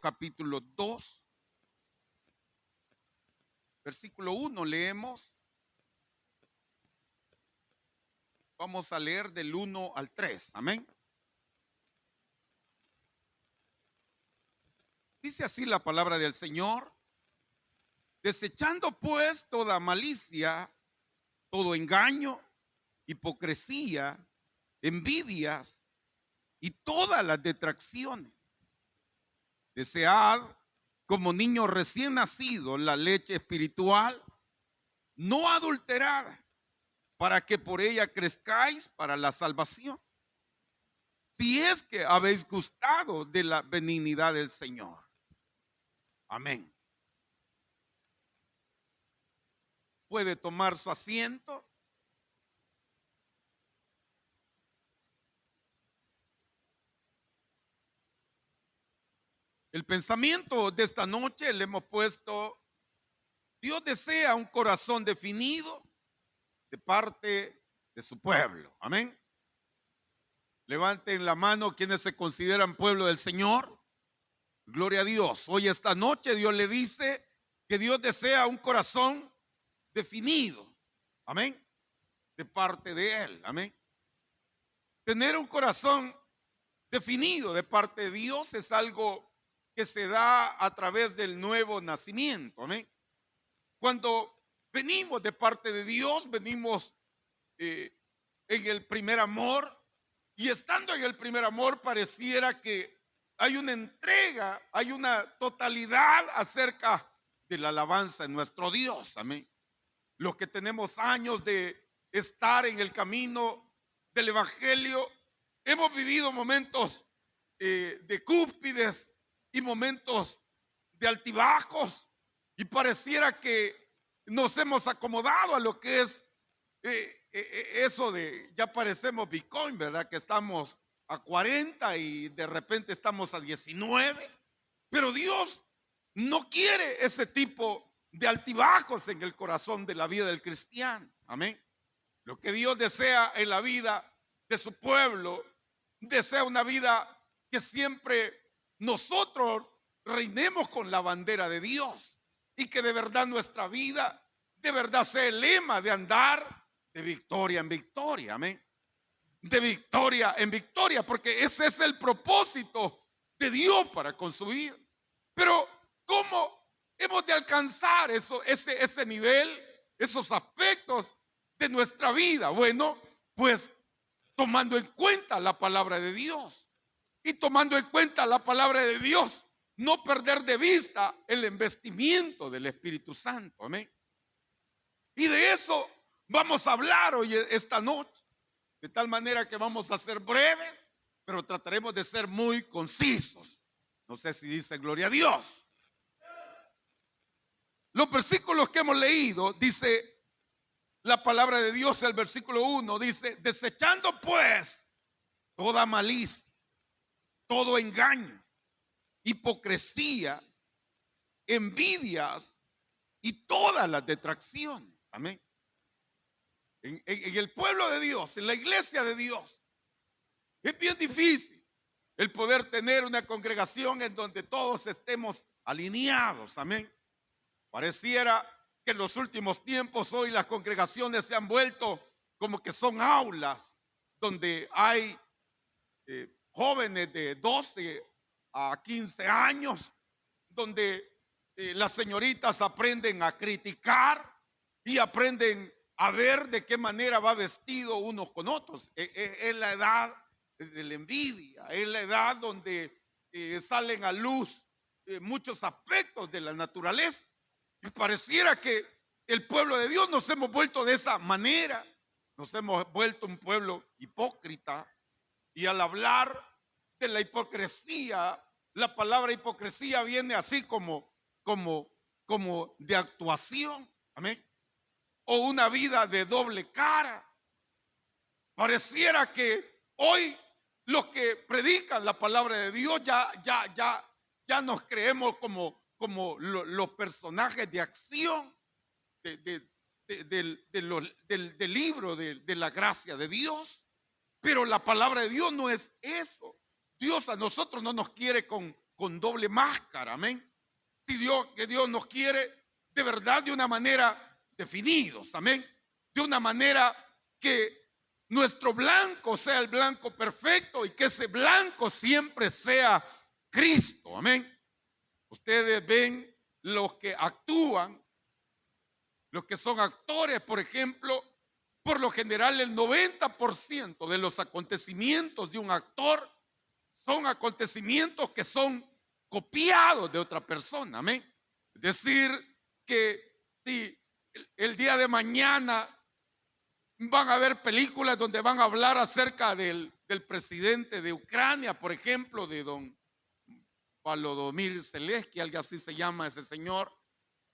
capítulo 2, versículo 1 leemos. Vamos a leer del 1 al 3. Amén. Dice así la palabra del Señor: desechando pues toda malicia, todo engaño, hipocresía, envidias y todas las detracciones. Desead como niño recién nacido la leche espiritual, no adulterada, para que por ella crezcáis para la salvación, si es que habéis gustado de la benignidad del Señor. Amén. Puede tomar su asiento. El pensamiento de esta noche le hemos puesto: Dios desea un corazón definido de parte de su pueblo. Amén. Levanten la mano quienes se consideran pueblo del Señor. Gloria a Dios. Hoy esta noche Dios le dice que Dios desea un corazón definido. Amén. De parte de Él. Amén. Tener un corazón definido de parte de Dios es algo que se da a través del nuevo nacimiento. Amén. Cuando venimos de parte de Dios, venimos en el primer amor, y estando en el primer amor pareciera que hay una entrega, hay una totalidad acerca de la alabanza en nuestro Dios. Amén. Los que tenemos años de estar en el camino del Evangelio, hemos vivido momentos de cúspides y momentos de altibajos, y pareciera que nos hemos acomodado a lo que es eso de, ya parecemos Bitcoin, ¿verdad? Que estamos a 40 y de repente estamos a 19. Pero Dios no quiere ese tipo de altibajos en el corazón de la vida del cristiano. Amén. Lo que Dios desea en la vida de su pueblo, desea una vida que siempre nosotros reinemos con la bandera de Dios, y que de verdad nuestra vida de verdad sea el lema de andar de victoria en victoria. Amén. De victoria en victoria, porque ese es el propósito de Dios para con su vida. Pero ¿cómo hemos de alcanzar ese nivel, esos aspectos de nuestra vida? Bueno, pues tomando en cuenta la palabra de Dios, y tomando en cuenta la palabra de Dios, no perder de vista el investimiento del Espíritu Santo. Amén. Y de eso vamos a hablar hoy, esta noche, de tal manera que vamos a ser breves, pero trataremos de ser muy concisos. No sé si dice gloria a Dios. Los versículos que hemos leído, dice la palabra de Dios, el versículo 1 dice: desechando pues toda malicia, todo engaño, hipocresía, envidias y todas las detracciones. Amén. En el pueblo de Dios, en la iglesia de Dios, es bien difícil el poder tener una congregación en donde todos estemos alineados. Amén. Pareciera que en los últimos tiempos hoy las congregaciones se han vuelto como que son aulas donde hay jóvenes de 12 a 15 años, donde las señoritas aprenden a criticar y aprenden a ver de qué manera va vestido unos con otros. Es la edad de la envidia, es la edad donde salen a luz muchos aspectos de la naturaleza. Y pareciera que el pueblo de Dios nos hemos vuelto de esa manera, nos hemos vuelto un pueblo hipócrita. Y al hablar de la hipocresía, la palabra hipocresía viene así como de actuación. Amén. O una vida de doble cara. Pareciera que hoy los que predican la palabra de Dios ya nos creemos como los personajes de acción del libro de la gracia de Dios. Pero la palabra de Dios no es eso. Dios a nosotros no nos quiere con con doble máscara, amén. Que Dios nos quiere de verdad de una manera definidos, amén. De una manera que nuestro blanco sea el blanco perfecto y que ese blanco siempre sea Cristo, amén. Ustedes ven los que actúan, los que son actores, por ejemplo, por lo general el 90% de los acontecimientos de un actor son acontecimientos que son copiados de otra persona, amén. Es decir, que si el día de mañana van a haber películas donde van a hablar acerca del presidente de Ucrania, por ejemplo, de don Volodymyr Zelensky, algo así se llama ese señor,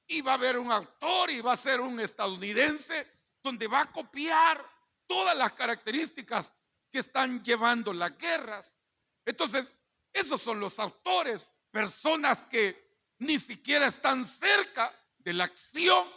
y va a haber un actor y va a ser un estadounidense donde va a copiar todas las características que están llevando las guerras. Entonces, esos son los autores, personas que ni siquiera están cerca de la acción,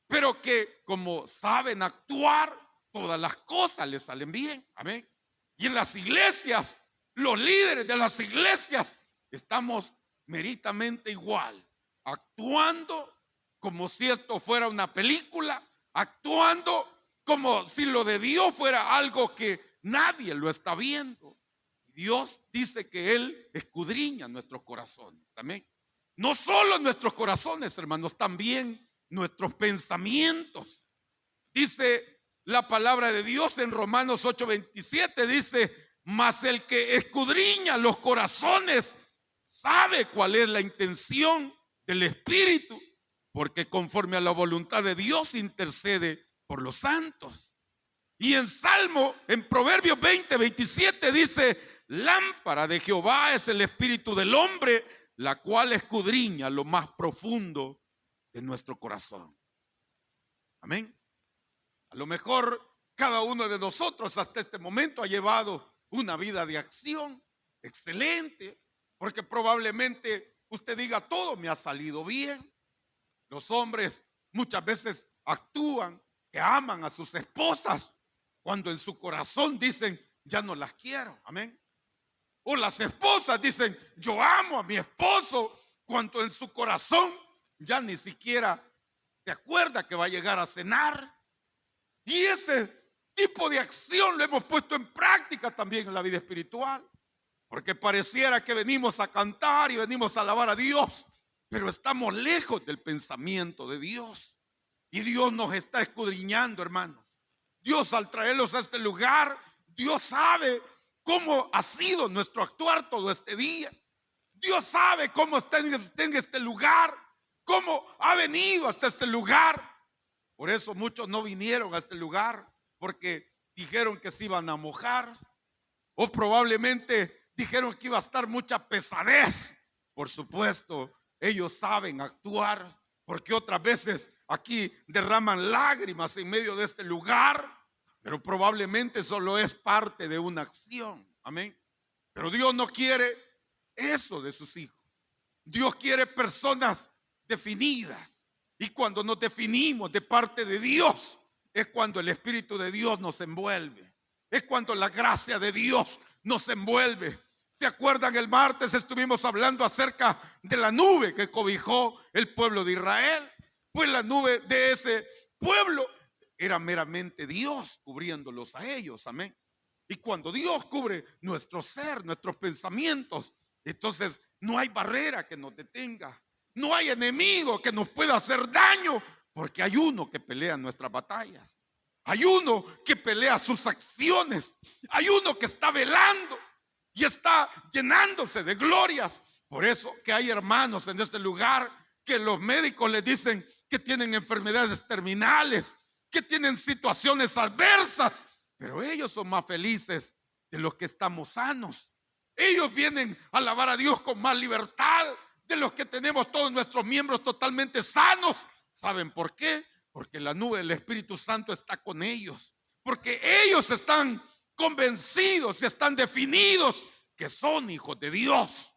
pero que como saben actuar, todas las cosas les salen bien, amén. Y en las iglesias, los líderes de las iglesias, estamos meritamente igual, actuando como si esto fuera una película, actuando como si lo de Dios fuera algo que nadie lo está viendo. Dios dice que Él escudriña nuestros corazones, amén. No solo nuestros corazones, hermanos, también nuestros pensamientos. Dice la palabra de Dios en Romanos 8:27, dice: mas el que escudriña los corazones sabe cuál es la intención del Espíritu, porque conforme a la voluntad de Dios intercede por los santos. Y en Proverbios 20:27 dice: lámpara de Jehová es el espíritu del hombre, la cual escudriña lo más profundo de nuestro corazón. Amén. A lo mejor cada uno de nosotros hasta este momento ha llevado una vida de acción excelente, porque probablemente usted diga: todo me ha salido bien. Los hombres muchas veces actúan que aman a sus esposas cuando en su corazón dicen: ya no las quiero, amén. O las esposas dicen: yo amo a mi esposo, cuando en su corazón ya ni siquiera se acuerda que va a llegar a cenar. Y ese tipo de acción lo hemos puesto en práctica también en la vida espiritual, porque pareciera que venimos a cantar y venimos a alabar a Dios, pero estamos lejos del pensamiento de Dios. Y Dios nos está escudriñando, hermanos. Dios, al traerlos a este lugar, Dios sabe cómo ha sido nuestro actuar todo este día. Dios sabe cómo está en este lugar, cómo ha venido hasta este lugar. Por eso muchos no vinieron a este lugar, porque dijeron que se iban a mojar, o probablemente dijeron que iba a estar mucha pesadez. Por supuesto, ellos saben actuar, porque otras veces aquí derraman lágrimas en medio de este lugar, pero probablemente solo es parte de una acción, amén. Pero Dios no quiere eso de sus hijos. Dios quiere personas definidas. Y cuando nos definimos de parte de Dios, es cuando el Espíritu de Dios nos envuelve. Es cuando la gracia de Dios nos envuelve. ¿Se acuerdan? El martes estuvimos hablando acerca de la nube que cobijó el pueblo de Israel. Pues la nube de ese pueblo era meramente Dios cubriéndolos a ellos, amén. Y cuando Dios cubre nuestro ser, nuestros pensamientos, entonces no hay barrera que nos detenga. No hay enemigo que nos pueda hacer daño, porque hay uno que pelea nuestras batallas. Hay uno que pelea sus acciones. Hay uno que está velando y está llenándose de glorias. Por eso que hay hermanos en este lugar que los médicos les dicen que tienen enfermedades terminales, que tienen situaciones adversas, pero ellos son más felices de los que estamos sanos. Ellos vienen a alabar a Dios con más libertad de los que tenemos todos nuestros miembros totalmente sanos. ¿Saben por qué? Porque la nube del Espíritu Santo está con ellos, porque ellos están convencidos y están definidos que son hijos de Dios.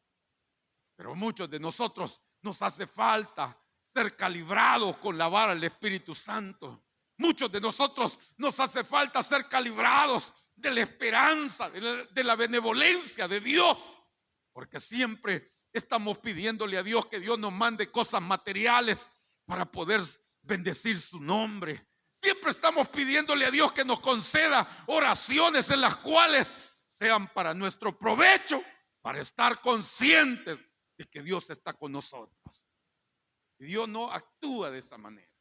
Pero muchos de nosotros nos hace falta ser calibrados con la vara del Espíritu Santo. Muchos de nosotros nos hace falta ser calibrados de la esperanza, de la benevolencia de Dios, porque siempre estamos pidiéndole a Dios que Dios nos mande cosas materiales para poder bendecir su nombre. Siempre estamos pidiéndole a Dios que nos conceda oraciones en las cuales sean para nuestro provecho, para estar conscientes de que Dios está con nosotros. Y Dios no actúa de esa manera.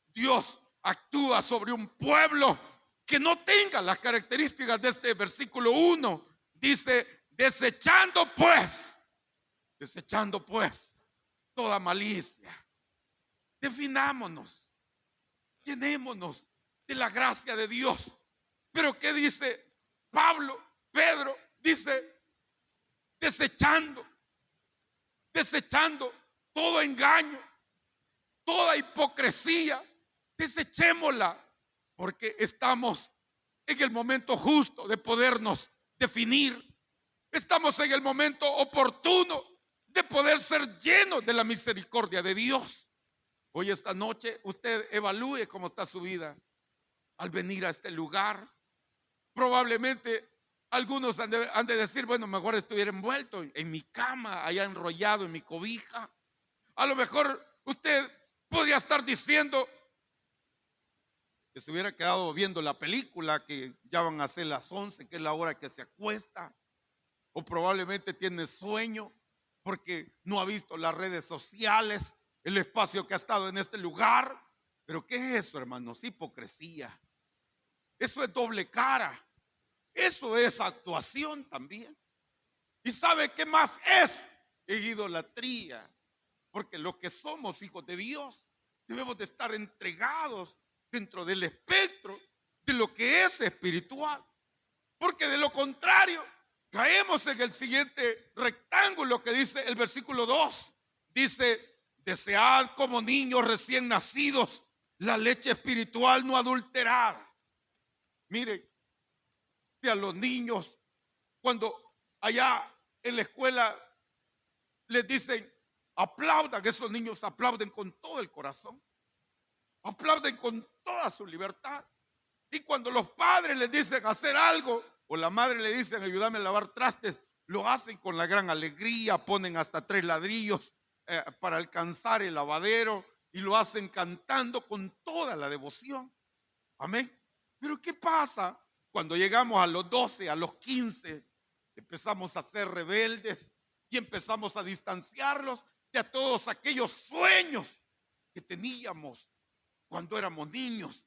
Dios actúa sobre un pueblo que no tenga las características de este versículo 1. Dice, desechando pues toda malicia. Definámonos, llenémonos de la gracia de Dios. Pero ¿qué dice Pablo? Pedro dice, desechando todo engaño, toda hipocresía, desechémosla, porque estamos en el momento justo de podernos definir. Estamos en el momento oportuno de poder ser llenos de la misericordia de Dios. Hoy, esta noche, usted evalúe cómo está su vida al venir a este lugar. Probablemente algunos han de decir, bueno, mejor estuviera envuelto en mi cama, allá enrollado en mi cobija. A lo mejor usted podría estar diciendo que se hubiera quedado viendo la película, que ya van a ser las 11, que es la hora que se acuesta. O probablemente tiene sueño porque no ha visto las redes sociales, el espacio que ha estado en este lugar. Pero ¿qué es eso, hermanos? Hipocresía. Eso es doble cara. Eso es actuación también. ¿Y sabe qué más es? Es idolatría. Porque los que somos hijos de Dios debemos de estar entregados dentro del espectro de lo que es espiritual. Porque de lo contrario, caemos en el siguiente rectángulo que dice el versículo 2. Dice, desead como niños recién nacidos la leche espiritual no adulterada. Mire, si a los niños, cuando allá en la escuela les dicen, aplaudan, esos niños aplauden con todo el corazón, aplauden con toda su libertad. Y cuando los padres les dicen hacer algo, o la madre le dicen ayúdame a lavar trastes, lo hacen con la gran alegría, ponen hasta 3 ladrillos para alcanzar el lavadero y lo hacen cantando con toda la devoción. Amén. Pero ¿qué pasa cuando llegamos a los 12, a los 15? Empezamos a ser rebeldes y empezamos a distanciarlos de todos aquellos sueños que teníamos cuando éramos niños.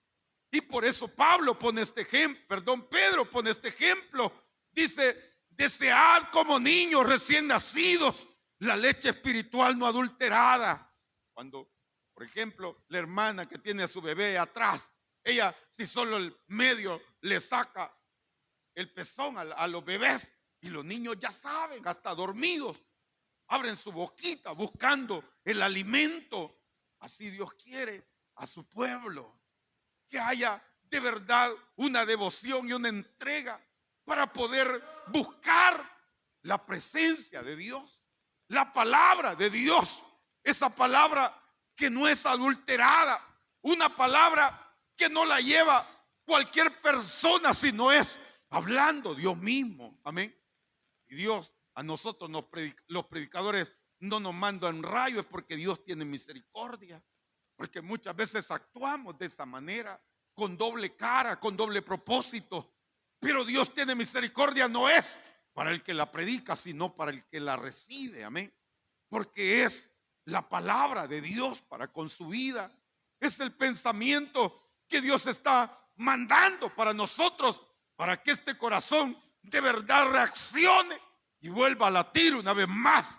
Y por eso Pedro pone este ejemplo. Dice, desead como niños recién nacidos la leche espiritual no adulterada. Cuando, por ejemplo, la hermana que tiene a su bebé atrás, ella, si solo el medio le saca el pezón a los bebés, y los niños ya saben, hasta dormidos, abren su boquita buscando el alimento. Así Dios quiere a su pueblo, que haya de verdad una devoción y una entrega para poder buscar la presencia de Dios, la palabra de Dios, esa palabra que no es adulterada, una palabra que no la lleva cualquier persona, sino es hablando Dios mismo. Amén. Y Dios a nosotros, los predicadores, no nos manda en rayos, es porque Dios tiene misericordia. Porque muchas veces actuamos de esa manera, con doble cara, con doble propósito. Pero Dios tiene misericordia, no es para el que la predica, sino para el que la recibe. Amén. Porque es la palabra de Dios para con su vida. Es el pensamiento que Dios está mandando para nosotros, para que este corazón de verdad reaccione y vuelva a latir una vez más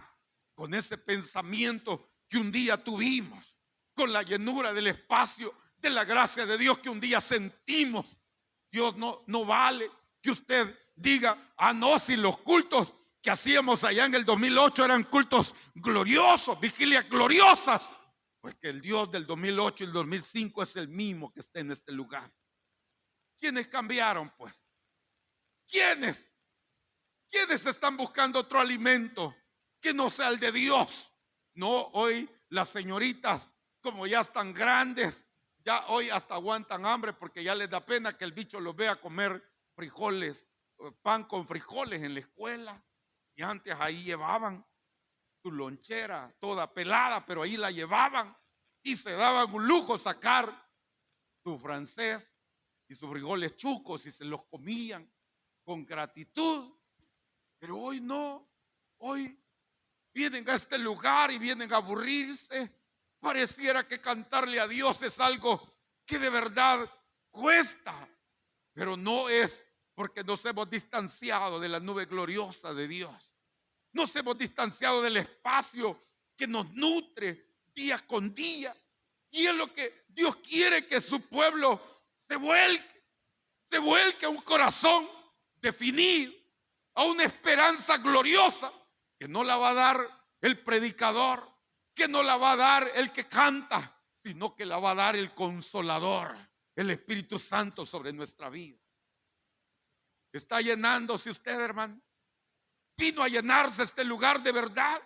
con ese pensamiento que un día tuvimos, con la llenura del espacio de la gracia de Dios que un día sentimos. Dios no vale que usted diga, no, si los cultos que hacíamos allá en el 2008 eran cultos gloriosos, vigilias gloriosas. Pues que el Dios del 2008 y el 2005 es el mismo que está en este lugar. ¿Quiénes cambiaron, pues? ¿Quiénes están buscando otro alimento que no sea el de Dios? No, hoy las señoritas, como ya están grandes, ya hoy hasta aguantan hambre porque ya les da pena que el bicho los vea comer frijoles, pan con frijoles en la escuela. Y antes ahí llevaban. su lonchera toda pelada, pero ahí la llevaban y se daban un lujo sacar su francés y sus frijoles chucos y se los comían con gratitud. Pero hoy no, hoy vienen a este lugar y vienen a aburrirse. Pareciera que cantarle a Dios es algo que de verdad cuesta, pero no es porque nos hemos distanciado de la nube gloriosa de Dios. Nos hemos distanciado del espacio que nos nutre día con día. Y es lo que Dios quiere, que su pueblo se vuelque a un corazón definido, a una esperanza gloriosa que no la va a dar el predicador, que no la va a dar el que canta, sino que la va a dar el Consolador, el Espíritu Santo sobre nuestra vida. ¿Está llenándose usted, hermano? ¿Vino a llenarse este lugar de verdad?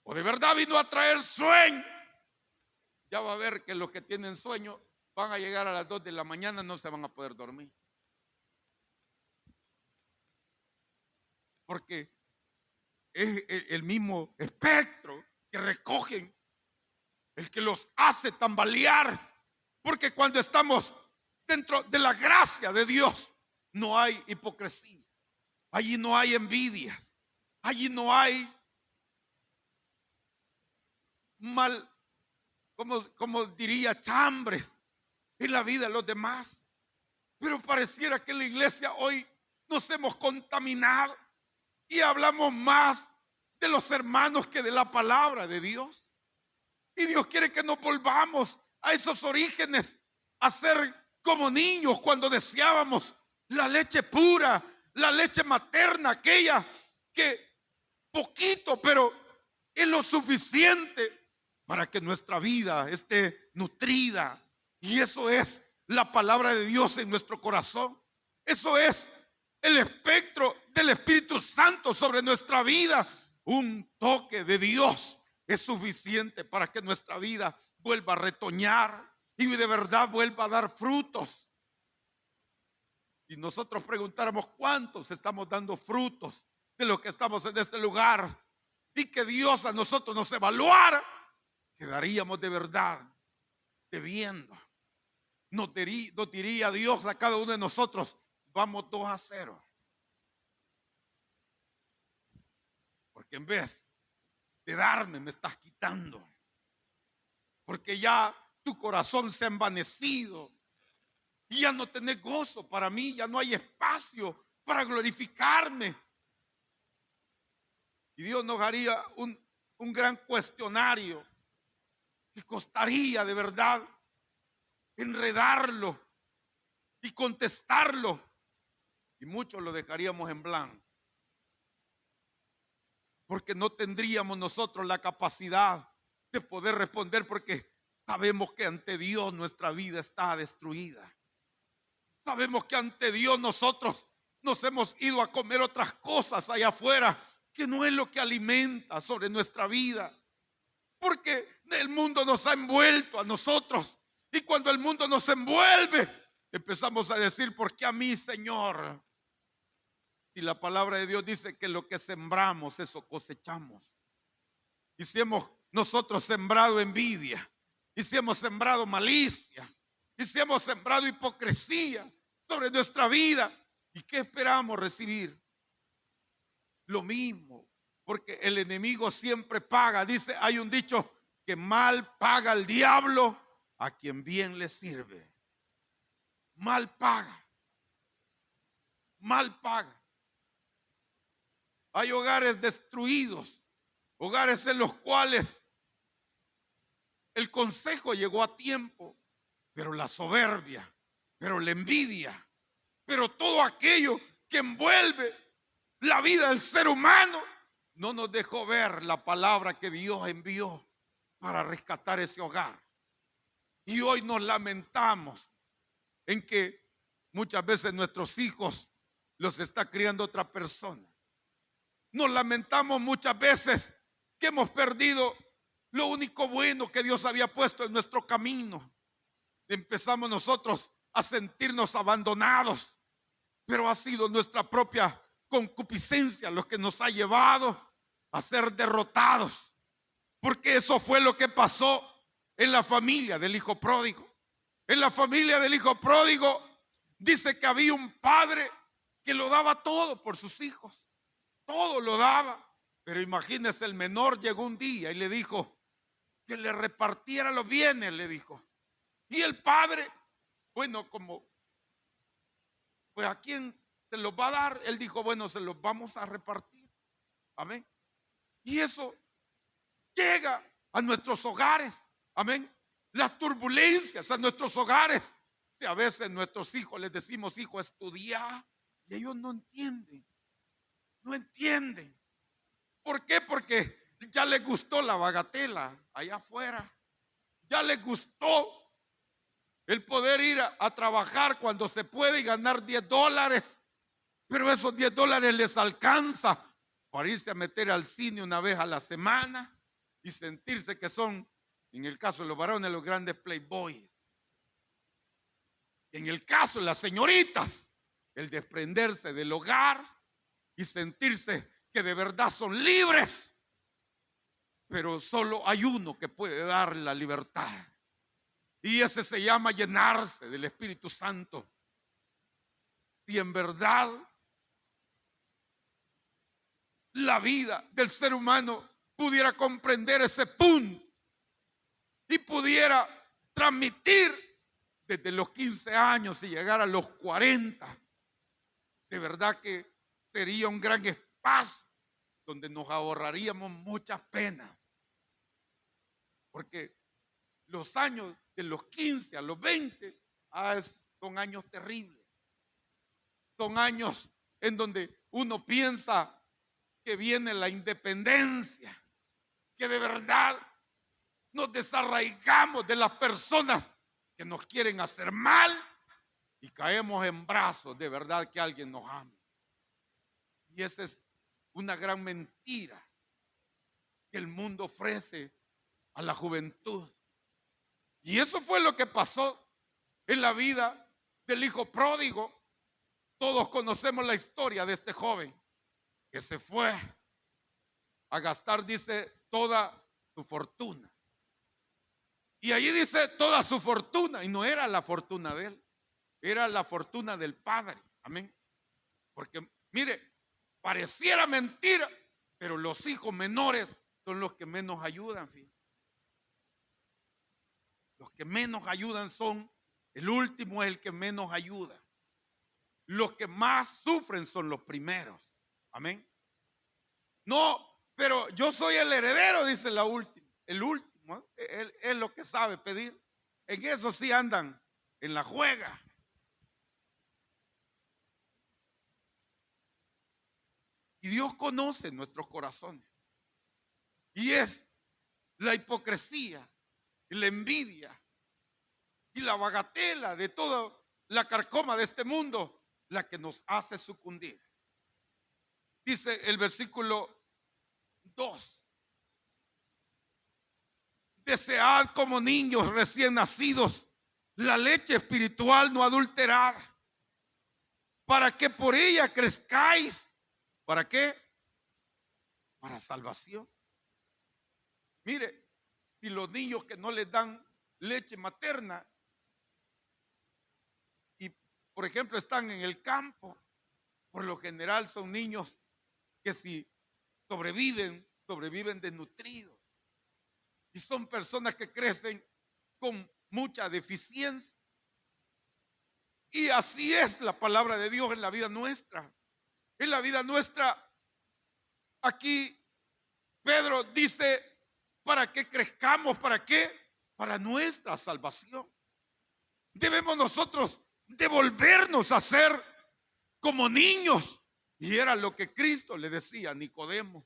¿O de verdad vino a traer sueño? Ya va a ver que los que tienen sueño van a llegar a las 2 de la mañana, no se van a poder dormir. Porque es el mismo espectro que recogen el que los hace tambalear. Porque cuando estamos dentro de la gracia de Dios, no hay hipocresía, allí no hay envidias, allí no hay mal, como diría, chambres en la vida de los demás. Pero pareciera que en la iglesia hoy nos hemos contaminado y hablamos más de los hermanos que de la palabra de Dios. Y Dios quiere que nos volvamos a esos orígenes, a ser como niños cuando deseábamos la leche pura, la leche materna, aquella que poquito, pero es lo suficiente para que nuestra vida esté nutrida. Y eso es la palabra de Dios en nuestro corazón. Eso es el espectro del Espíritu Santo sobre nuestra vida. Un toque de Dios es suficiente para que nuestra vida vuelva a retoñar y de verdad vuelva a dar frutos. Si nosotros preguntáramos cuántos estamos dando frutos de lo que estamos en este lugar y que Dios a nosotros nos evaluara, quedaríamos de verdad debiendo. Nos diría Dios a cada uno de nosotros: vamos 2-0. Porque en vez de darme, me estás quitando. Porque ya tu corazón se ha envanecido y ya no tenés gozo para mí, ya no hay espacio para glorificarme. Y Dios nos haría un gran cuestionario que costaría de verdad enredarlo y contestarlo, y muchos lo dejaríamos en blanco, porque no tendríamos nosotros la capacidad de poder responder, porque sabemos que ante Dios nuestra vida está destruida. Sabemos que ante Dios nosotros nos hemos ido a comer otras cosas allá afuera que no es lo que alimenta sobre nuestra vida, porque el mundo nos ha envuelto a nosotros. Y cuando el mundo nos envuelve, empezamos a decir: ¿por qué a mí, Señor? Y la palabra de Dios dice que lo que sembramos, eso cosechamos. Y si hemos nosotros sembrado envidia, y si hemos sembrado malicia, y si hemos sembrado hipocresía sobre nuestra vida, ¿y qué esperamos recibir? Lo mismo, porque el enemigo siempre paga. Dice, hay un dicho, que mal paga el diablo a quien bien le sirve. Mal paga. Mal paga. Hay hogares destruidos, hogares en los cuales el consejo llegó a tiempo, pero la soberbia, pero la envidia, pero todo aquello que envuelve la vida del ser humano no nos dejó ver la palabra que Dios envió para rescatar ese hogar. Y hoy nos lamentamos en que muchas veces nuestros hijos los está criando otra persona. Nos lamentamos muchas veces que hemos perdido lo único bueno que Dios había puesto en nuestro camino. Empezamos nosotros a sentirnos abandonados, pero ha sido nuestra propia concupiscencia lo que nos ha llevado a ser derrotados, porque eso fue lo que pasó en la familia del hijo pródigo. En la familia del hijo pródigo dice que había un padre que lo daba todo por sus hijos, todo lo daba. Pero imagínese, el menor llegó un día y le dijo que le repartiera los bienes, le dijo. Y el padre, bueno, como pues a quién se los va a dar, él dijo, bueno, se los vamos a repartir. Amén. Y eso llega a nuestros hogares. Amén. Las turbulencias a nuestros hogares. Si a veces nuestros hijos les decimos, hijo, estudia, y ellos no entienden. No entienden. ¿Por qué? Porque ya les gustó la bagatela allá afuera. Ya les gustó el poder ir a trabajar cuando se puede y ganar $10. Pero esos $10 les alcanza para irse a meter al cine una vez a la semana y sentirse que son, en el caso de los varones, los grandes playboys. En el caso de las señoritas, el desprenderse del hogar y sentirse que de verdad son libres. Pero solo hay uno que puede dar la libertad. Y ese se llama llenarse del Espíritu Santo. Si en verdad la vida del ser humano pudiera comprender ese punto y pudiera transmitir desde los 15 años y llegar a los 40, de verdad que sería un gran espacio donde nos ahorraríamos muchas penas. Porque los años de los 15 a los 20 son años terribles. Son años en donde uno piensa que viene la independencia, que de verdad nos desarraigamos de las personas que nos quieren hacer mal y caemos en brazos de verdad que alguien nos ama. Y esa es una gran mentira que el mundo ofrece a la juventud. Y eso fue lo que pasó en la vida del hijo pródigo. Todos conocemos la historia de este joven que se fue a gastar, dice, toda su fortuna. Y allí dice toda su fortuna, y no era la fortuna de él, era la fortuna del padre. Amén. Porque mire, pareciera mentira, pero los hijos menores son los que menos ayudan. Fíjense. Los que menos ayudan son, el último es el que menos ayuda. Los que más sufren son los primeros. Amén. No, pero yo soy el heredero, dice la última. El último, él es lo que sabe pedir. En eso sí andan en la juega. Y Dios conoce nuestros corazones. Y es la hipocresía, y la envidia y la bagatela de toda la carcoma de este mundo la que nos hace sucumbir. Dice el versículo 2. Desead como niños recién nacidos la leche espiritual no adulterada, para que por ella crezcáis. ¿Para qué? Para salvación. Mire, si los niños que no les dan leche materna y, por ejemplo, están en el campo, por lo general son niños que si sobreviven desnutridos. Y son personas que crecen con mucha deficiencia. Y así es la palabra de Dios en la vida nuestra. En la vida nuestra, aquí Pedro dice, para que crezcamos, ¿para qué? Para nuestra salvación. Debemos nosotros devolvernos a ser como niños. Y era lo que Cristo le decía a Nicodemo,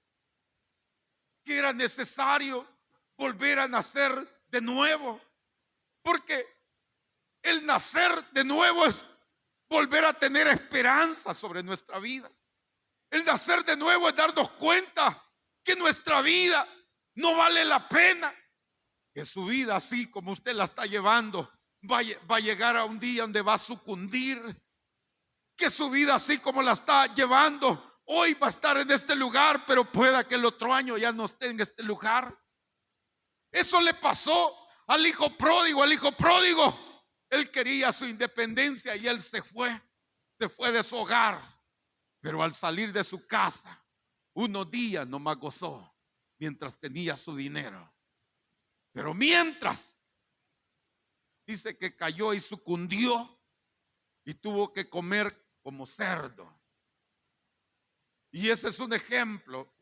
que era necesario volver a nacer de nuevo, porque el nacer de nuevo es volver a tener esperanza sobre nuestra vida. El nacer de nuevo es darnos cuenta que nuestra vida no vale la pena, que su vida así como usted la está llevando va a llegar a un día donde va a sucumbir, que su vida así como la está llevando hoy va a estar en este lugar, pero pueda que el otro año ya no esté en este lugar. Eso le pasó al hijo pródigo. Al hijo pródigo, él quería su independencia y él se fue de su hogar. Pero al salir de su casa, unos días nomás gozó mientras tenía su dinero. Pero mientras, dice que cayó y sucumbió y tuvo que comer como cerdo. Y ese es un ejemplo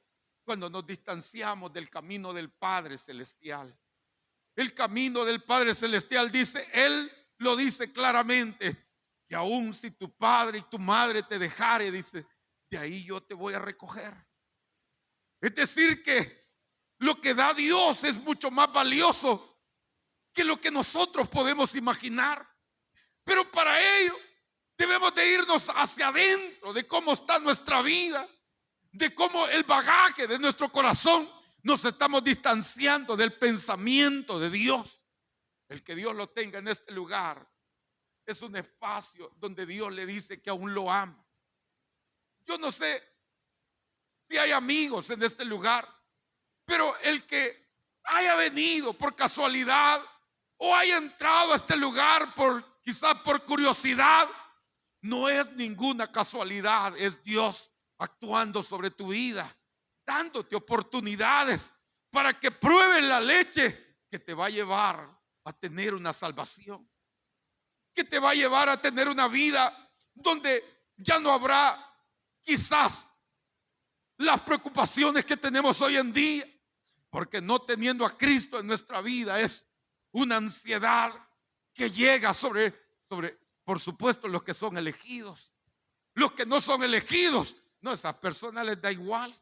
cuando nos distanciamos del camino del Padre Celestial. El camino del Padre Celestial dice, Él lo dice claramente, que aun si tu padre y tu madre te dejare, dice, de ahí yo te voy a recoger. Es decir que lo que da Dios es mucho más valioso que lo que nosotros podemos imaginar. Pero para ello debemos de irnos hacia adentro de cómo está nuestra vida, de cómo el bagaje de nuestro corazón nos estamos distanciando del pensamiento de Dios. El que Dios lo tenga en este lugar es un espacio donde Dios le dice que aún lo ama. Yo no sé si hay amigos en este lugar, pero el que haya venido por casualidad o haya entrado a este lugar quizás por curiosidad, no es ninguna casualidad, es Dios actuando sobre tu vida, dándote oportunidades para que pruebes la leche que te va a llevar a tener una salvación, que te va a llevar a tener una vida donde ya no habrá quizás las preocupaciones que tenemos hoy en día, porque no teniendo a Cristo en nuestra vida es una ansiedad que llega sobre, por supuesto, los que son elegidos. Los que no son elegidos, no, a esas personas les da igual,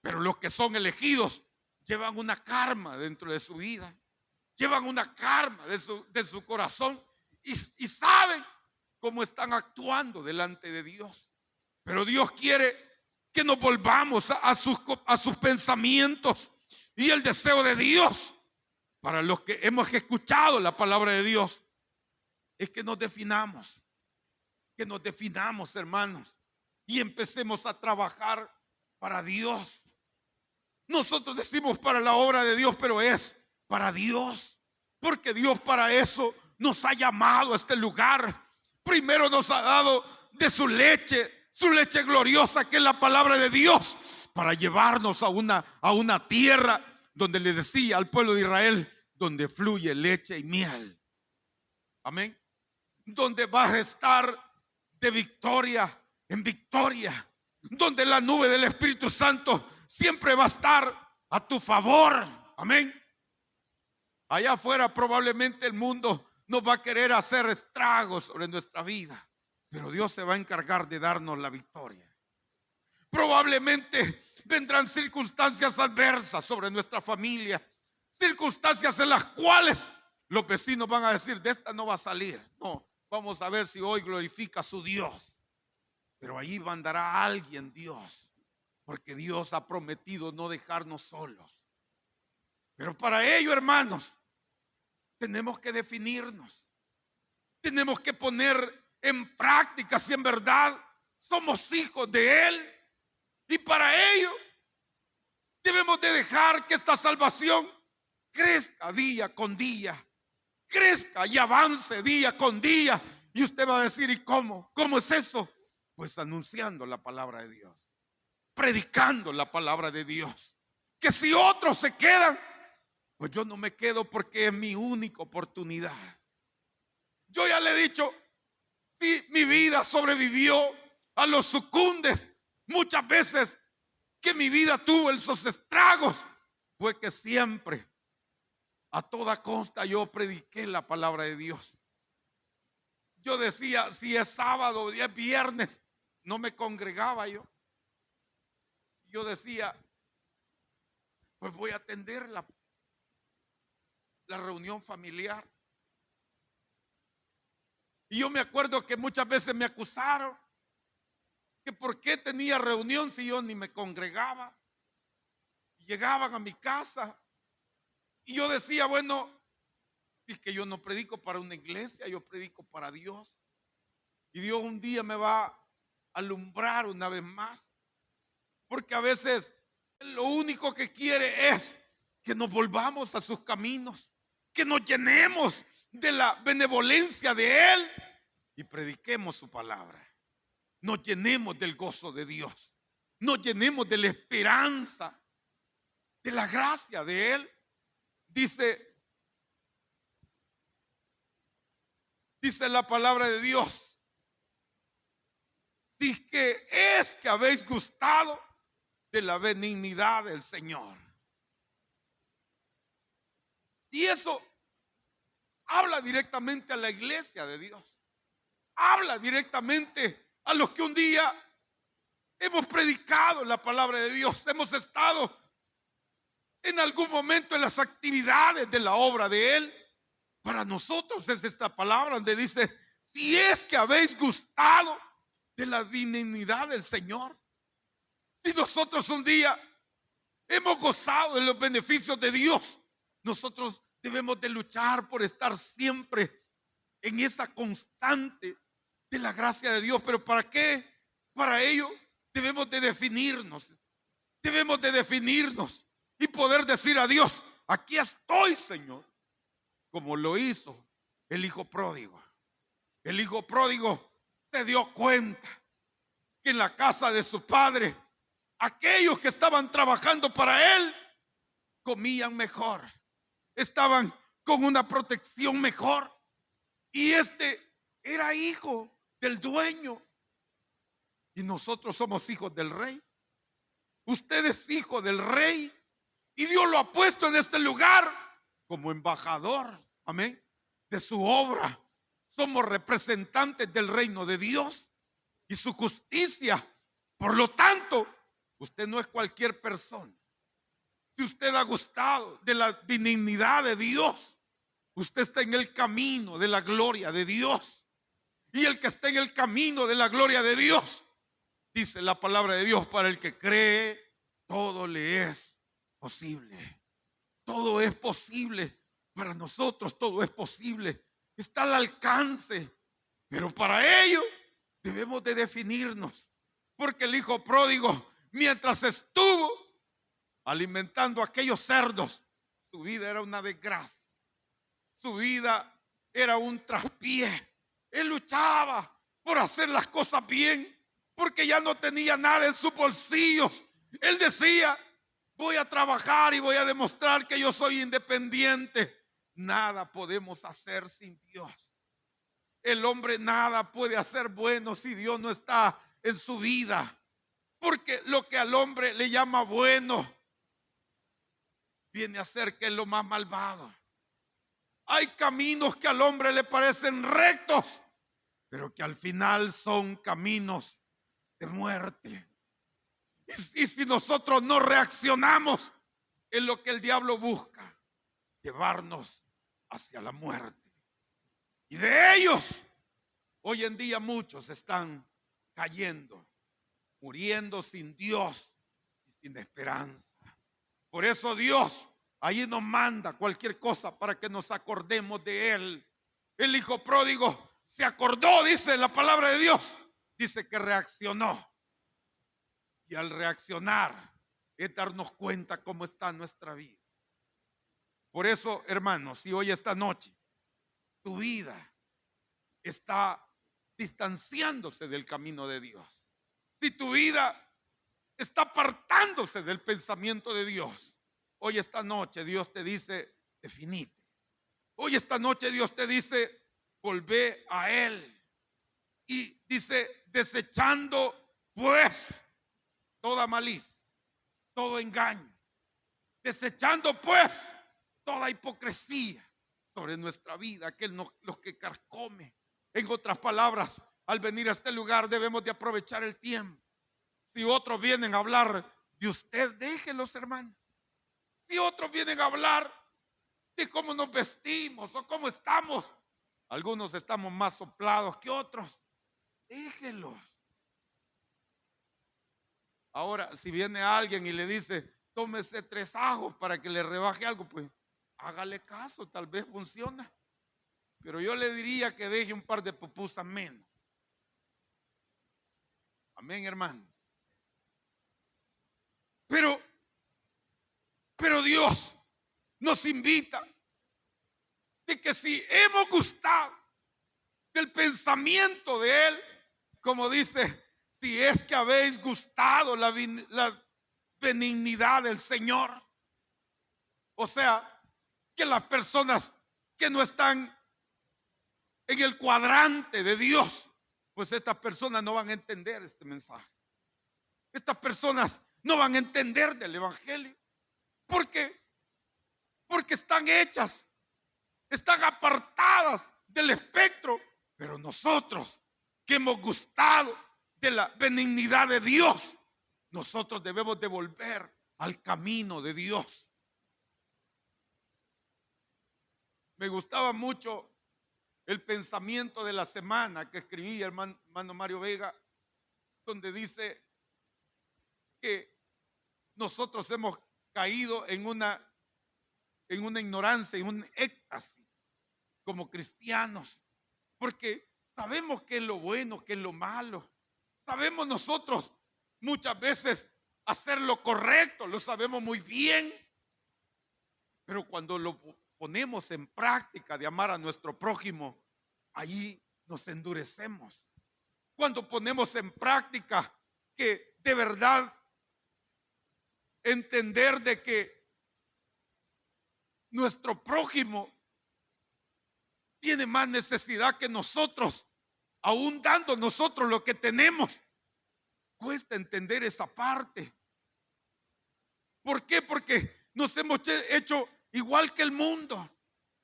pero los que son elegidos llevan una karma dentro de su vida, llevan una karma de su corazón y saben cómo están actuando delante de Dios. Pero Dios quiere que nos volvamos a sus pensamientos, y el deseo de Dios para los que hemos escuchado la palabra de Dios es que nos definamos, hermanos, y empecemos a trabajar para Dios. Nosotros decimos para la obra de Dios, pero es para Dios, porque Dios para eso nos ha llamado a este lugar. Primero nos ha dado de su leche gloriosa, que es la palabra de Dios, para llevarnos a una tierra donde le decía al pueblo de Israel, donde fluye leche y miel. Amén. Donde vas a estar de victoria en victoria, donde la nube del Espíritu Santo siempre va a estar a tu favor. Amén. Allá afuera probablemente el mundo nos va a querer hacer estragos sobre nuestra vida, pero Dios se va a encargar de darnos la victoria. Probablemente vendrán circunstancias adversas sobre nuestra familia, circunstancias en las cuales los vecinos van a decir, de esta no va a salir. No, vamos a ver si hoy glorifica a su Dios. Pero ahí mandará a alguien Dios, porque Dios ha prometido no dejarnos solos. Pero para ello, hermanos, tenemos que definirnos, tenemos que poner en práctica si en verdad somos hijos de Él. Y para ello debemos de dejar que esta salvación crezca día con día, crezca y avance día con día. Y usted va a decir, ¿y cómo? ¿Cómo es eso? Pues anunciando la palabra de Dios, predicando la palabra de Dios. Que si otros se quedan, pues yo no me quedo, porque es mi única oportunidad. Yo ya le he dicho, si mi vida sobrevivió a los sucundes, muchas veces que mi vida tuvo esos estragos, fue que siempre, a toda costa, yo prediqué la palabra de Dios. Yo decía, si es sábado o es viernes, no me congregaba yo. Yo decía, pues voy a atender la reunión familiar. Y yo me acuerdo que muchas veces me acusaron que por qué tenía reunión si yo ni me congregaba. Llegaban a mi casa y yo decía, bueno, es que yo no predico para una iglesia, yo predico para Dios. Y Dios un día me va a alumbrar una vez más porque a veces lo único que quiere es que nos volvamos a sus caminos, que nos llenemos de la benevolencia de Él y prediquemos su palabra. Nos llenemos del gozo de Dios, nos llenemos de la esperanza, de la gracia de Él. Dice la palabra de Dios: si es que habéis gustado de la benignidad del Señor. Y eso habla directamente a la iglesia de Dios. Habla directamente a los que un día hemos predicado la palabra de Dios. Hemos estado en algún momento en las actividades de la obra de Él. Para nosotros es esta palabra donde dice: si es que habéis gustado de la benignidad del Señor. Si nosotros un día hemos gozado de los beneficios de Dios, nosotros debemos de luchar por estar siempre en esa constante de la gracia de Dios. ¿Pero para qué? Para ello debemos de definirnos. Debemos de definirnos y poder decir a Dios: aquí estoy, Señor. Como lo hizo el hijo pródigo. El hijo pródigo se dio cuenta que en la casa de su padre, aquellos que estaban trabajando para él comían mejor, estaban con una protección mejor, y este era hijo del dueño. Y nosotros somos hijos del rey. Usted es hijo del rey y Dios lo ha puesto en este lugar como embajador, amén, de su obra. Somos representantes del reino de Dios y su justicia. Por lo tanto, usted no es cualquier persona. Si usted ha gustado de la benignidad de Dios, usted está en el camino de la gloria de Dios. Y el que está en el camino de la gloria de Dios, dice la palabra de Dios: para el que cree, todo le es posible. Todo es posible. Para nosotros todo es posible. Está al alcance. Pero para ello debemos de definirnos. Porque el hijo pródigo, mientras estuvo alimentando a aquellos cerdos, su vida era una desgracia. Su vida era un traspié. Él luchaba por hacer las cosas bien, porque ya no tenía nada en sus bolsillos. Él decía: voy a trabajar y voy a demostrar que yo soy independiente. Nada podemos hacer sin Dios. El hombre nada puede hacer bueno si Dios no está en su vida. Porque lo que al hombre le llama bueno viene a ser que es lo más malvado. Hay caminos que al hombre le parecen rectos, pero que al final son caminos de muerte. Y si nosotros no reaccionamos, es lo que el diablo busca: llevarnos hacia la muerte. Y de ellos, hoy en día muchos están cayendo, muriendo sin Dios y sin esperanza. Por eso Dios allí nos manda cualquier cosa para que nos acordemos de Él. El hijo pródigo se acordó, dice la palabra de Dios. Dice que reaccionó. Y al reaccionar es darnos cuenta cómo está nuestra vida. Por eso, hermanos, si hoy esta noche tu vida está distanciándose del camino de Dios, si tu vida está apartándose del pensamiento de Dios, hoy esta noche Dios te dice: definite. Hoy esta noche Dios te dice: volvé a Él. Y dice: desechando pues toda malicia, todo engaño, desechando pues toda hipocresía sobre nuestra vida, que los que carcome. En otras palabras, al venir a este lugar debemos de aprovechar el tiempo. Si otros vienen a hablar de usted, déjenlos, hermanos. Si otros vienen a hablar de cómo nos vestimos o cómo estamos, algunos estamos más soplados que otros, déjenlos. Ahora, si viene alguien y le dice: tómese 3 ajos para que le rebaje algo, pues hágale caso, tal vez funciona. Pero yo le diría que deje un par de pupusas menos. Amén, hermanos. Pero, pero Dios nos invita de que si hemos gustado del pensamiento de Él, como dice, si es que habéis gustado la benignidad del Señor. O sea, que las personas que no están en el cuadrante de Dios, pues estas personas no van a entender este mensaje. Estas personas no van a entender del Evangelio. Porque están hechas, están apartadas del espectro. Pero nosotros que hemos gustado de la benignidad de Dios, nosotros debemos de volver al camino de Dios. Me gustaba mucho el pensamiento de la semana que escribí el hermano Mario Vega, donde dice que nosotros hemos caído en una ignorancia, en un éxtasis como cristianos, porque sabemos qué es lo bueno, qué es lo malo. Sabemos nosotros muchas veces hacer lo correcto, lo sabemos muy bien, pero cuando lo ponemos en práctica de amar a nuestro prójimo, ahí nos endurecemos. Cuando ponemos en práctica que de verdad entender de que nuestro prójimo tiene más necesidad que nosotros, aún dando nosotros lo que tenemos, cuesta entender esa parte. ¿Por qué? Porque nos hemos hecho igual que el mundo,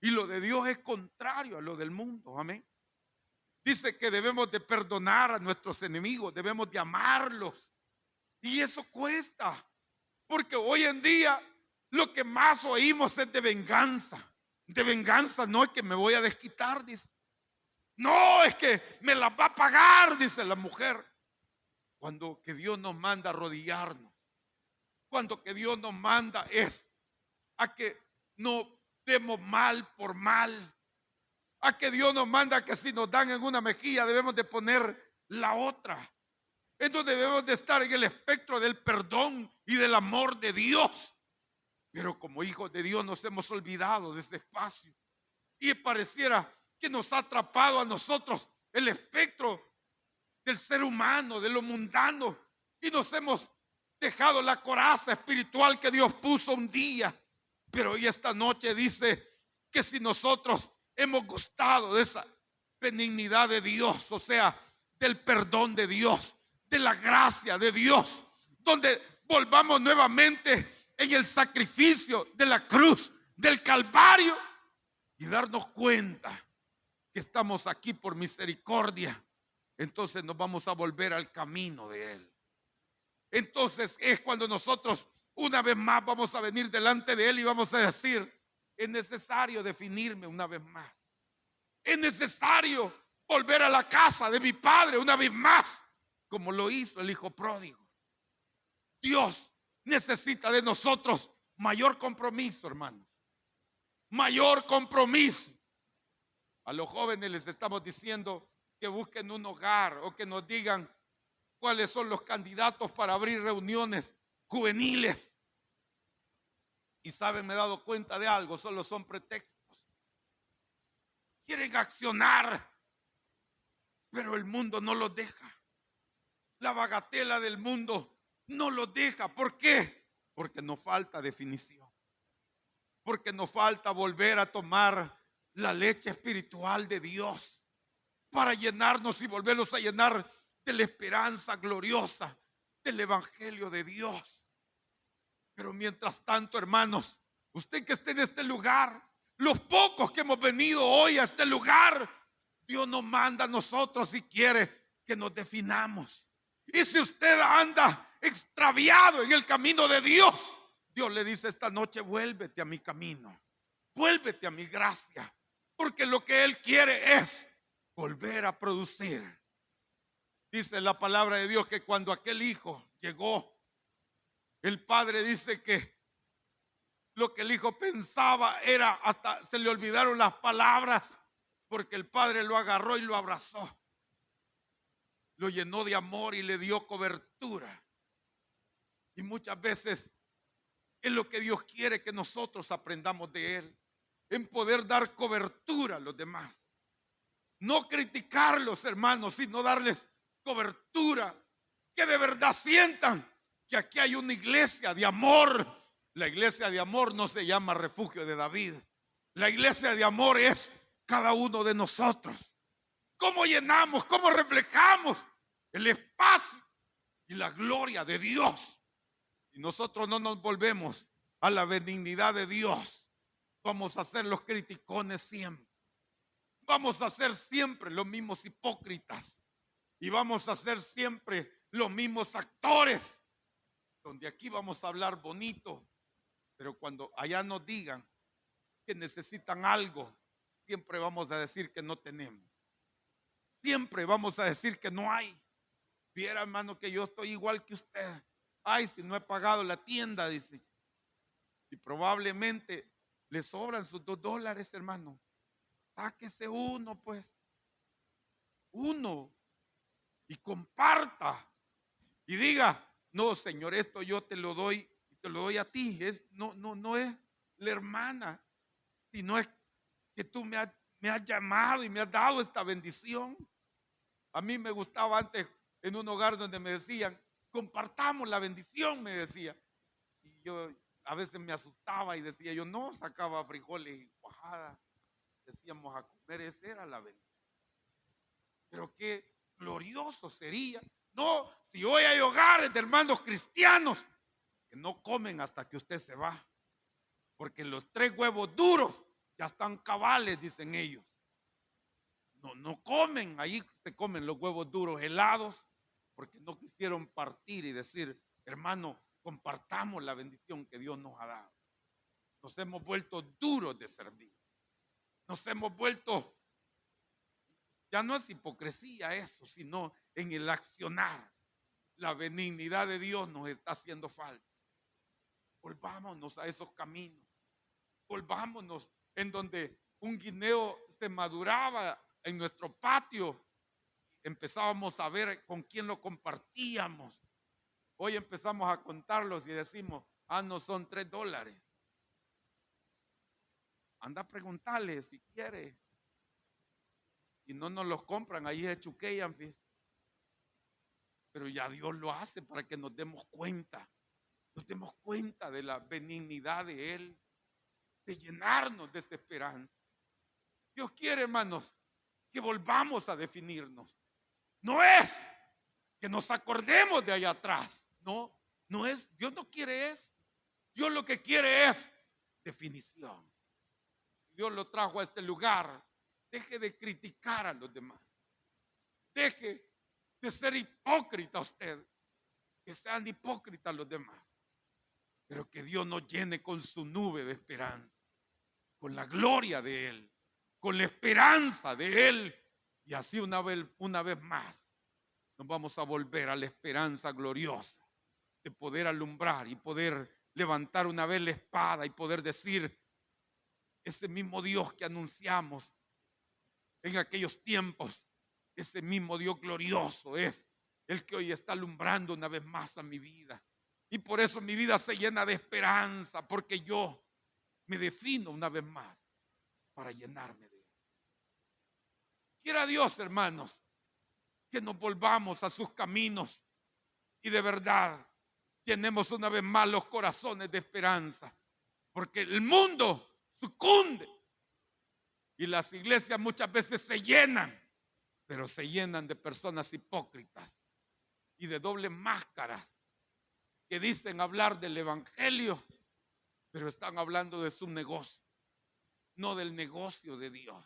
y lo de Dios es contrario a lo del mundo. Amén. Dice que debemos de perdonar a nuestros enemigos, debemos de amarlos, y eso cuesta, porque hoy en día lo que más oímos es de venganza. De venganza no es que me voy a desquitar, dice. No, es que me la va a pagar, dice la mujer. Cuando que Dios nos manda a arrodillarnos, cuando que Dios nos manda es a que no demos mal por mal, a que Dios nos manda que si nos dan en una mejilla debemos de poner la otra. Entonces debemos de estar en el espectro del perdón y del amor de Dios. Pero como hijos de Dios nos hemos olvidado de ese espacio, y pareciera que nos ha atrapado a nosotros el espectro del ser humano, de lo mundano, y nos hemos dejado la coraza espiritual que Dios puso un día. Pero hoy esta noche dice que si nosotros hemos gustado de esa benignidad de Dios, o sea, del perdón de Dios, de la gracia de Dios, donde volvamos nuevamente en el sacrificio de la cruz, del Calvario, y darnos cuenta que estamos aquí por misericordia, entonces nos vamos a volver al camino de Él. Entonces es cuando nosotros una vez más vamos a venir delante de Él y vamos a decir: es necesario definirme una vez más, es necesario volver a la casa de mi padre una vez más, como lo hizo el hijo pródigo. Dios necesita de nosotros mayor compromiso, hermanos, mayor compromiso. A los jóvenes les estamos diciendo que busquen un hogar, o que nos digan cuáles son los candidatos para abrir reuniones juveniles. Y saben, me he dado cuenta de algo, solo son pretextos. Quieren accionar, pero el mundo no los deja. La bagatela del mundo no los deja. ¿Por qué? Porque nos falta definición. Porque nos falta volver a tomar la leche espiritual de Dios para llenarnos y volvernos a llenar de la esperanza gloriosa del Evangelio de Dios. Pero mientras tanto, hermanos, usted que esté en este lugar, los pocos que hemos venido hoy a este lugar, Dios nos manda a nosotros y quiere que nos definamos. Y si usted anda extraviado en el camino de Dios, Dios le dice esta noche: vuélvete a mi camino, vuélvete a mi gracia, porque lo que Él quiere es volver a producir. Dice la palabra de Dios que cuando aquel hijo llegó, el padre dice que lo que el hijo pensaba era, hasta se le olvidaron las palabras, porque el padre lo agarró y lo abrazó, lo llenó de amor y le dio cobertura. Y muchas veces es lo que Dios quiere que nosotros aprendamos de Él, en poder dar cobertura a los demás. No criticarlos, hermanos, sino darles cobertura, que de verdad sientan que aquí hay una iglesia de amor. La iglesia de amor no se llama Refugio de David. La iglesia de amor es cada uno de nosotros. ¿Cómo llenamos, cómo reflejamos el espacio y la gloria de Dios? Si nosotros no nos volvemos a la benignidad de Dios, vamos a ser los criticones siempre. Vamos a ser siempre los mismos hipócritas. Y vamos a ser siempre los mismos actores. Donde aquí vamos a hablar bonito, pero cuando allá nos digan que necesitan algo, siempre vamos a decir que no tenemos. Siempre vamos a decir que no hay. Viera, hermano, que yo estoy igual que usted. Ay, si no he pagado la tienda, dice. Y probablemente le sobran sus $2, hermano. Sáquese uno, pues. Uno. Y comparta. Y diga, no, Señor, esto yo te lo doy a ti. No es la hermana, sino es que tú me has llamado y me has dado esta bendición. A mí me gustaba antes en un hogar donde me decían, compartamos la bendición, me decía. Y yo a veces me asustaba y decía yo, no, sacaba frijoles y cuajada. Decíamos a comer, esa era la bendición. Pero qué glorioso sería. No, si hoy hay hogares de hermanos cristianos que no comen hasta que usted se va. Porque los 3 huevos duros ya están cabales, dicen ellos. No comen, ahí se comen los huevos duros helados, porque no quisieron partir y decir, hermano, compartamos la bendición que Dios nos ha dado. Nos hemos vuelto duros de servir. Nos hemos vuelto, ya no es hipocresía eso, sino en el accionar. La benignidad de Dios nos está haciendo falta. Volvámonos a esos caminos. Volvámonos en donde un guineo se maduraba en nuestro patio. Empezábamos a ver con quién lo compartíamos. Hoy empezamos a contarlos y decimos, no son $3. Anda a preguntarle si quiere. Y no nos los compran, ahí se chuquean. Pero ya Dios lo hace para que nos demos cuenta. Nos demos cuenta de la benignidad de Él, de llenarnos de esa esperanza. Dios quiere, hermanos, que volvamos a definirnos. No es que nos acordemos de allá atrás. No es, Dios no quiere eso. Dios lo que quiere es definición. Dios lo trajo a este lugar. Deje de criticar a los demás. Deje de ser hipócrita usted. Que sean hipócritas los demás. Pero que Dios nos llene con su nube de esperanza. Con la gloria de Él. Con la esperanza de Él. Y así una vez más nos vamos a volver a la esperanza gloriosa de poder alumbrar y poder levantar una vez la espada y poder decir, ese mismo Dios que anunciamos en aquellos tiempos, ese mismo Dios glorioso es el que hoy está alumbrando una vez más a mi vida. Y por eso mi vida se llena de esperanza, porque yo me defino una vez más para llenarme de Él. Quiera Dios, hermanos, que nos volvamos a sus caminos y de verdad llenemos una vez más los corazones de esperanza, porque el mundo sucumbe y las iglesias muchas veces se llenan, pero se llenan de personas hipócritas y de dobles máscaras que dicen hablar del evangelio, pero están hablando de su negocio, no del negocio de Dios.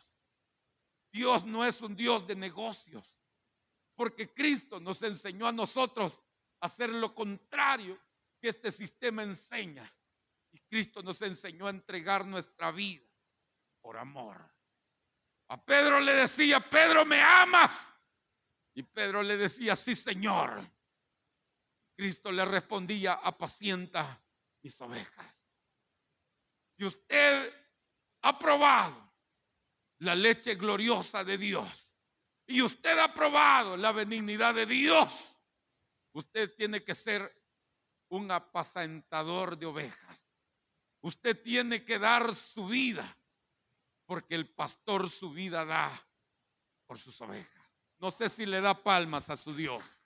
Dios no es un Dios de negocios, porque Cristo nos enseñó a nosotros a hacer lo contrario que este sistema enseña. Y Cristo nos enseñó a entregar nuestra vida por amor. A Pedro le decía, Pedro, ¿me amas? Y Pedro le decía, sí, Señor. Cristo le respondía, apacienta mis ovejas. Si usted ha probado la leche gloriosa de Dios y usted ha probado la benignidad de Dios, usted tiene que ser un apacentador de ovejas. Usted tiene que dar su vida, porque el pastor su vida da por sus ovejas. No sé si le da palmas a su Dios.